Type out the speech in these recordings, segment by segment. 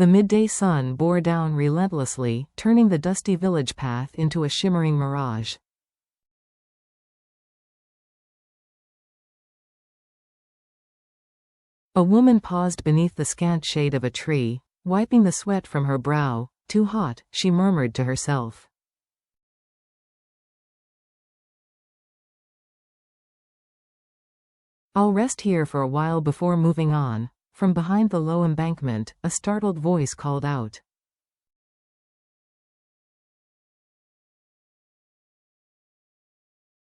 The midday sun bore down relentlessly, turning the dusty village path into a shimmering mirage. A woman paused beneath the scant shade of a tree, wiping the sweat from her brow. Too hot, she murmured to herself. I'll rest here for a while before moving on. From behind the low embankment, a startled voice called out.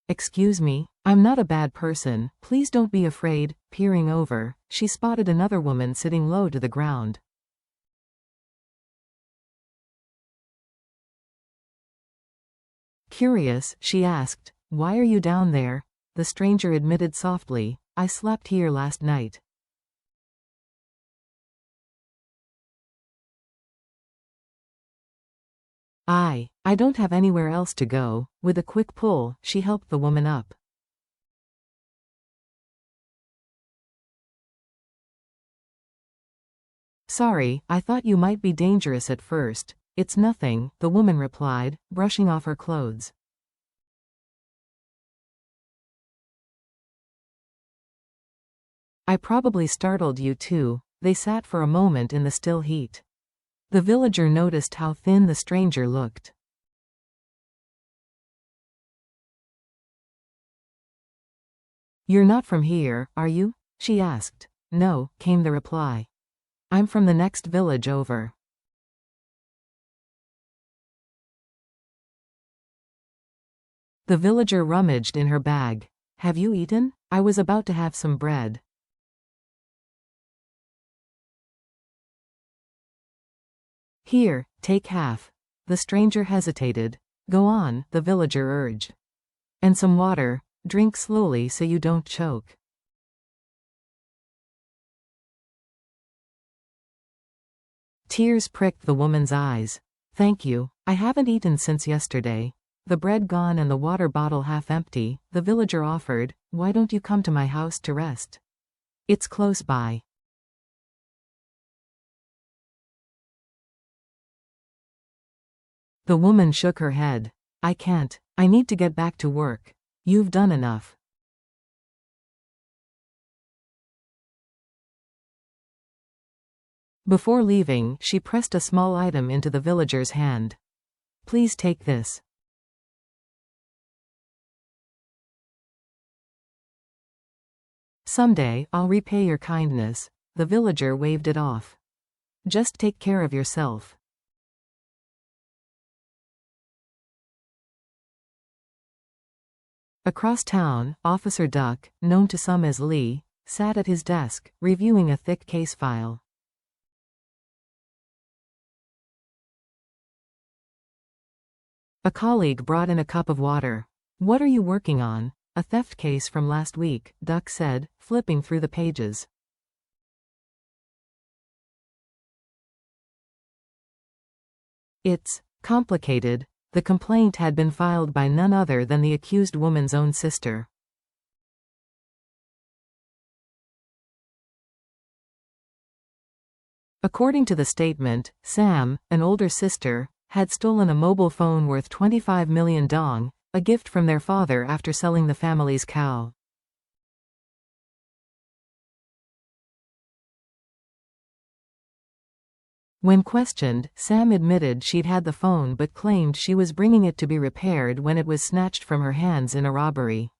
Excuse me, I'm not a bad person, please don't be afraid. Peering over, she spotted another woman sitting low to the ground. Curious, she asked, "Why are you down there?" The stranger admitted softly, "I slept here last night." I don't have anywhere else to go." With a quick pull, she helped the woman up. "Sorry, I thought you might be dangerous at first." "It's nothing," the woman replied, brushing off her clothes. "I probably startled you too." They sat for a moment in the still heat. The villager noticed how thin the stranger looked. "You're not from here, are you?" she asked. "No," came the reply. "I'm from the next village over." The villager rummaged in her bag. "Have you eaten? I was about to have some bread." "Here, take half." The stranger hesitated. "Go on," the villager urged. "And some water. Drink slowly so you don't choke." Tears pricked the woman's eyes. "Thank you. I haven't eaten since yesterday." The bread gone and the water bottle half empty, the villager offered, "Why don't you come to my house to rest? It's close by." The woman shook her head. "I can't. I need to get back to work. You've done enough." Before leaving, she pressed a small item into the villager's hand. "Please take this." "Someday, I'll repay your kindness." The villager waved it off. "Just take care of yourself." Across town, Officer Duck, known to some as Lee, sat at his desk, reviewing a thick case file. A colleague brought in a cup of water. "What are you working on?" "A theft case from last week," Duck said, flipping through the pages. "It's complicated." The complaint had been filed by none other than the accused woman's own sister. According to the statement, Sam, an older sister, had stolen a mobile phone worth 25 million dong, a gift from their father after selling the family's cow. When questioned, Sam admitted she'd had the phone but claimed she was bringing it to be repaired when it was snatched from her hands in a robbery.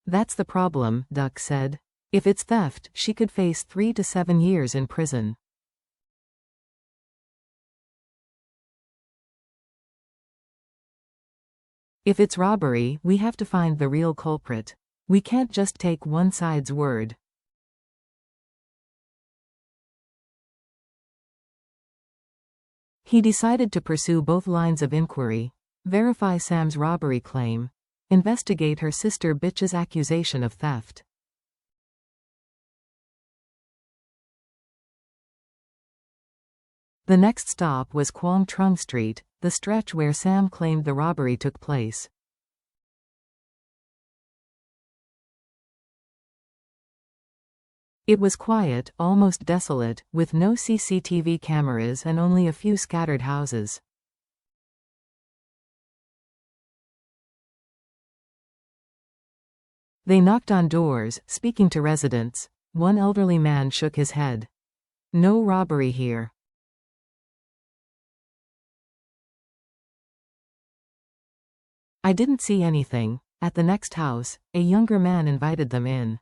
"That's the problem," Duck said. "If it's theft, she could face 3 to 7 years in prison." "If it's robbery, we have to find the real culprit. We can't just take one side's word." He decided to pursue both lines of inquiry. Verify Sam's robbery claim. Investigate her sister bitch's accusation of theft. The next stop was Quang Trung Street, the stretch where Sam claimed the robbery took place. It was quiet, almost desolate, with no CCTV cameras and only a few scattered houses. They knocked on doors, speaking to residents. One elderly man shook his head. No robbery here. I didn't see anything. At the next house, a younger man invited them in.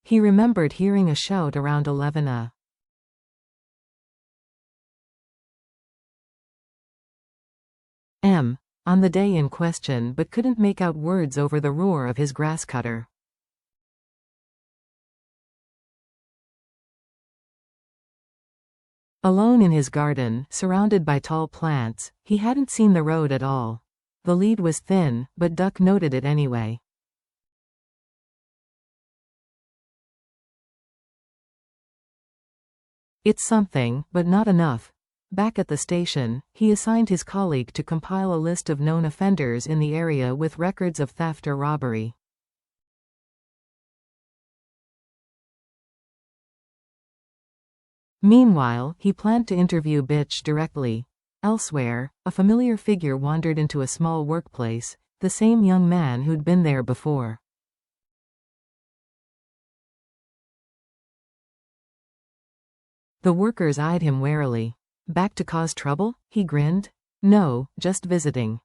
He remembered hearing a shout around 11 a.m. on the day in question, but couldn't make out words over the roar of his grass cutter. Alone in his garden, surrounded by tall plants, he hadn't seen the road at all. The lead was thin, but Duck noted it anyway. It's something, but not enough. Back at the station, he assigned his colleague to compile a list of known offenders in the area with records of theft or robbery. Meanwhile, he planned to interview Bitch directly. Elsewhere, a familiar figure wandered into a small workplace, the same young man who'd been there before. The workers eyed him warily. Back to cause trouble? He grinned. No, just visiting.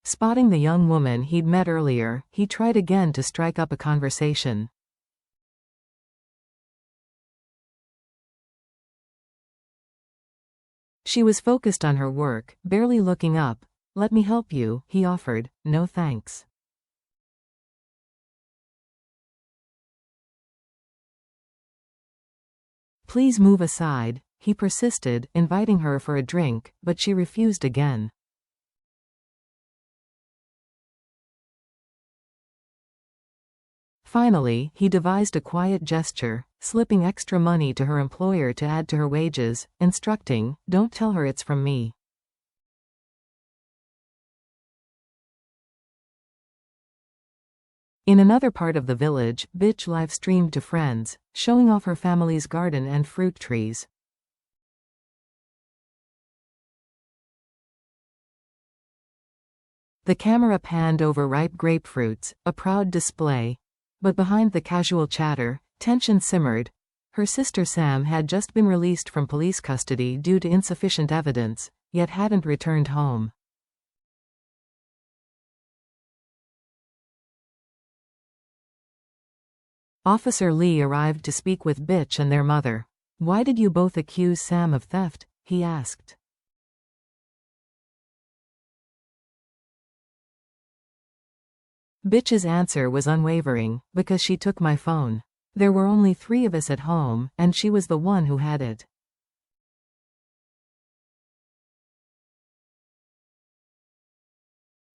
Spotting the young woman he'd met earlier, he tried again to strike up a conversation. She was focused on her work, barely looking up. Let me help you, he offered. No thanks. Please move aside, he persisted, inviting her for a drink, but she refused again. Finally, he devised a quiet gesture, slipping extra money to her employer to add to her wages, instructing, "Don't tell her it's from me." In another part of the village, Bitch live-streamed to friends, showing off her family's garden and fruit trees. The camera panned over ripe grapefruits, a proud display. But behind the casual chatter, tension simmered. Her sister Sam had just been released from police custody due to insufficient evidence, yet hadn't returned home. Officer Lee arrived to speak with Bitch and their mother. Why did you both accuse Sam of theft? He asked. Bitch's answer was unwavering, because she took my phone. There were only 3 of us at home, and she was the one who had it.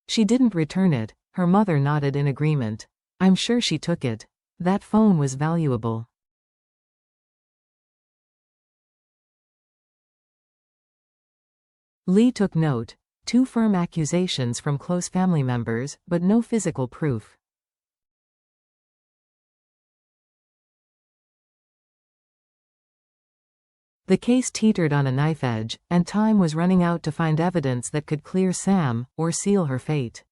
She didn't return it. Her mother nodded in agreement. I'm sure she took it. That phone was valuable. Lee took note. 2 firm accusations from close family members, but no physical proof. The case teetered on a knife edge, and time was running out to find evidence that could clear Sam, or seal her fate.